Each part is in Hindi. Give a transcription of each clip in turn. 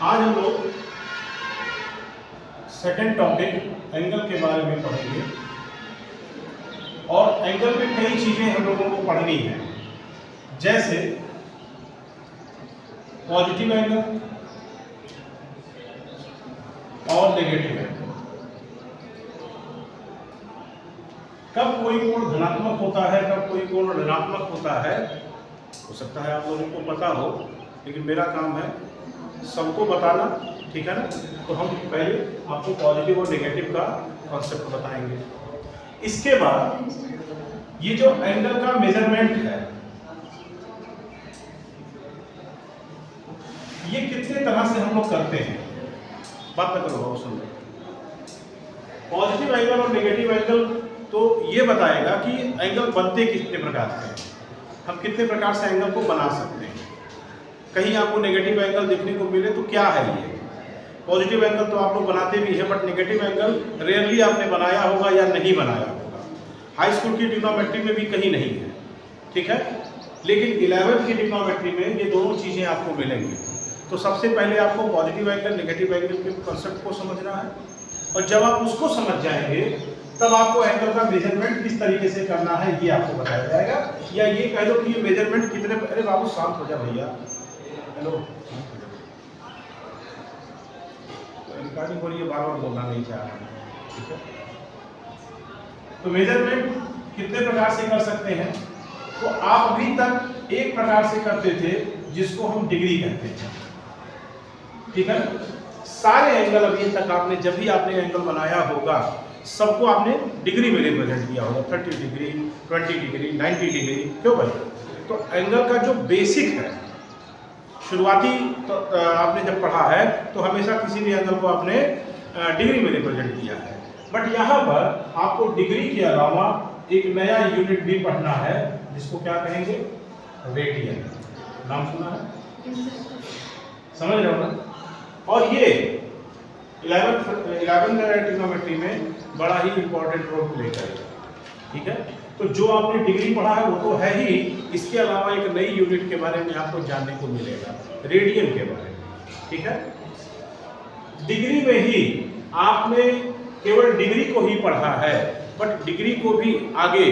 आज हम लोग सेकंड टॉपिक एंगल के बारे में पढ़ेंगे और एंगल में कई चीजें हम लोगों को पढ़नी है, जैसे पॉजिटिव एंगल और नेगेटिव एंगल। कब कोई कोण धनात्मक होता है, कब कोई कोण ऋणात्मक होता है, हो सकता है आप लोगों को पता हो, लेकिन मेरा काम है सबको बताना, ठीक है ना। तो हम पहले आपको पॉजिटिव और नेगेटिव का कॉन्सेप्ट बताएंगे। इसके बाद ये जो एंगल का मेजरमेंट है, ये कितने तरह से हम लोग करते हैं, बात ना करो बहुत सुंदर। पॉजिटिव एंगल और नेगेटिव एंगल तो ये बताएगा कि एंगल बनते कितने प्रकार से हैं, हम कितने प्रकार से एंगल को बना सकते हैं। कहीं आपको नेगेटिव एंगल देखने को मिले तो क्या है ये, पॉजिटिव एंगल तो आप लोग बनाते भी हैं, बट नेगेटिव एंगल रेयरली आपने बनाया होगा या नहीं बनाया होगा। हाई स्कूल की ट्रिग्नोमेट्री में भी कहीं नहीं है, ठीक है, लेकिन 11वीं की ट्रिग्नोमेट्री में ये दोनों चीज़ें आपको मिलेंगी। तो सबसे पहले आपको पॉजिटिव एंगल नेगेटिव एंगल के कॉन्सेप्ट को समझना है, और जब आप उसको समझ जाएंगे तब आपको एंगल का मेजरमेंट किस तरीके से करना है ये आपको बताया जाएगा। या ये कह लो कि ये मेजरमेंट कितने, अरे बाबू शांत हो जा भैया, हेलो, रिकॉर्डिंग हो रही है, बार बार बोलना नहीं चाह रहा, ठीक है। तो मेजरमेंट कितने प्रकार से कर सकते हैं, तो आप अभी तक एक प्रकार से करते थे जिसको हम डिग्री कहते हैं, ठीक है। सारे एंगल अभी तक आपने जब भी आपने एंगल बनाया होगा सबको आपने डिग्री में रिप्रेजेंट किया होगा, 30 डिग्री, 20 डिग्री, 90 डिग्री, क्यों भाई। तो एंगल का जो बेसिक है, शुरुआती तो आपने जब पढ़ा है तो हमेशा किसी भी एंगल को आपने डिग्री में रिप्रेजेंट किया है। बट यहाँ पर आपको डिग्री के अलावा एक नया यूनिट भी पढ़ना है जिसको क्या कहेंगे, रेडियन। नाम सुना है, समझ रहे हो ना। और ये 11th ट्रिग्नोमेट्री में बड़ा ही इंपॉर्टेंट रोल प्ले करेगा, ठीक है। तो जो आपने डिग्री पढ़ा है वो तो है ही, इसके अलावा एक नई यूनिट के बारे में आपको जानने को मिलेगा, रेडियन के बारे में, ठीक है। डिग्री में ही आपने केवल डिग्री को ही पढ़ा है, बट डिग्री को भी आगे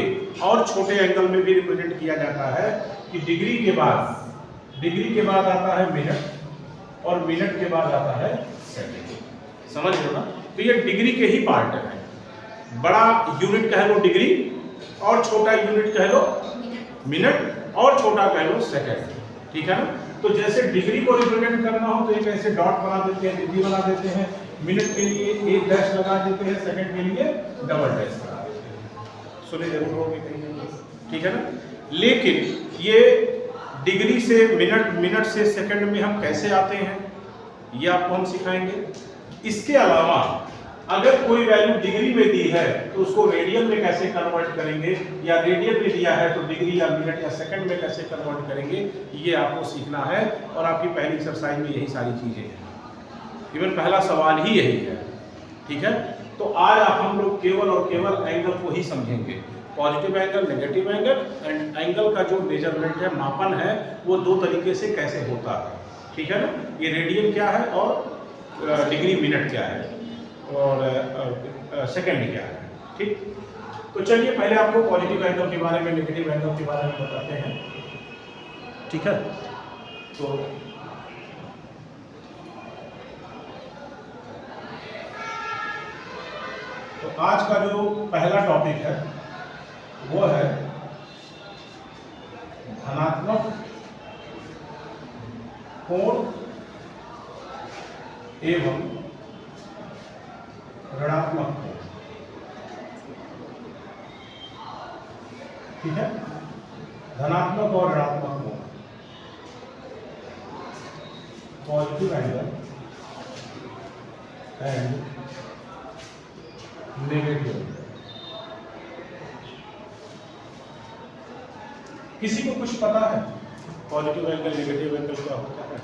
और छोटे एंगल में भी रिप्रेजेंट किया जाता है कि डिग्री के बाद आता है मिनट, और मिनट के बाद आता है सेकंड, समझ लो ना। तो ये डिग्री के ही पार्ट है, बड़ा यूनिट कह लो डिग्री, और छोटा यूनिट कह लो मिनट, और छोटा कह लो सेकंड, ठीक है ना। तो जैसे डिग्री को रिप्रेजेंट करना हो तो एक ऐसे डॉट बना देते हैं, डिग्री बना देते हैं, मिनट के लिए एक डैश लगा देते हैं, सेकंड के लिए डबल डैश लगा देते हैं, सुने जरूर होंगे कहीं, ठीक है ना। लेकिन ये डिग्री से मिनट, मिनट से सेकंड में हम कैसे आते हैं ये आपको हम सिखाएंगे। इसके अलावा अगर कोई वैल्यू डिग्री में दी है तो उसको रेडियन में कैसे कन्वर्ट करेंगे, या रेडियन में दिया है तो डिग्री या मिनट या सेकंड में कैसे कन्वर्ट करेंगे, ये आपको सीखना है। और आपकी पहली एक्सरसाइज में यही सारी चीजें हैं, इवन पहला सवाल ही यही है, ठीक है। तो आज हम लोग केवल और केवल एंगल को ही समझेंगे, positive angle, negative angle, and angle का जो मेजरमेंट है, मापन है, वो दो तरीके से कैसे होता है, ठीक है ना। ये रेडियन क्या है और डिग्री मिनट क्या है, और सेकंड क्या है, ठीक। तो चलिए पहले आपको पॉजिटिव एंगल के बारे में, नेगेटिव एंगल के बारे में बताते हैं, ठीक है। तो आज का जो पहला टॉपिक है वो है धनात्मक कोण एवं ऋणात्मक कोण, ठीक है। धनात्मक और ऋणात्मक कोण, पॉजिटिव एंगल एंड नेगेटिव। किसी को कुछ पता है पॉजिटिव एंगल नेगेटिव एंगल क्या होता है?